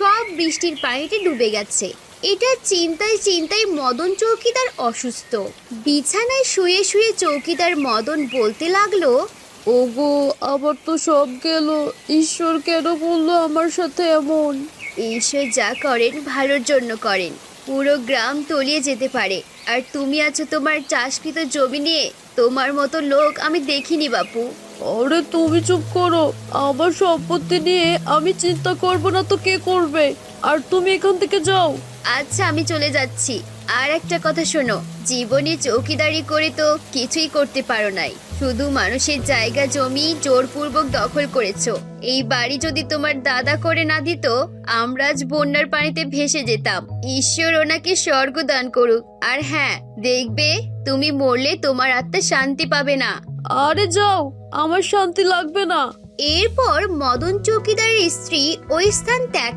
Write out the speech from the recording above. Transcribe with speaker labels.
Speaker 1: সব বৃষ্টির পানিতে ডুবে গেছে। এটা চিন্তায় চিন্তায় মদন চৌকিদার অসুস্থ। বিছানায় শুয়ে শুয়ে চৌকিদার মদন বলতে লাগলো,
Speaker 2: ওগো, আবার তো সব গেল। ঈশ্বর কেন বললো আমার সাথে এমন?
Speaker 1: ঈশ্বর যা করেন ভালোর জন্য করেন। পুরো গ্রাম তলিয়ে যেতে পারে, আর তুমি আছো তোমার চাষকৃত জমি নিয়ে। তোমার মতো লোক আমি দেখিনি বাপু।
Speaker 2: আরে তুমি চুপ করো। আমার সম্পত্তি নিয়ে আমি চিন্তা করব না তো কে করবে? আর তুমি এখান থেকে যাও।
Speaker 1: আচ্ছা, আমি চলে যাচ্ছি। আর একটা কথা শোনো, জীবনে চৌকিদারি করে তো কিছুই করতে পারো নাই, শুধু মানুষের জায়গা জমি জোরপূর্বক দখল করেছো। এই বাড়ি যদি তোমার দাদা করে না দিত, আমরা আজ বন্যার পানিতে ভেসে যেতাম। ঈশ্বর ওনাকে স্বর্গ দান করুক। আর হ্যাঁ, দেখবে তুমি মরলে তোমার আত্মা শান্তি পাবে না।
Speaker 2: আরে যাও, আমার শান্তি লাগবে না।
Speaker 1: এরপর মদন চৌকিদারের স্ত্রী ওই স্থান ত্যাগ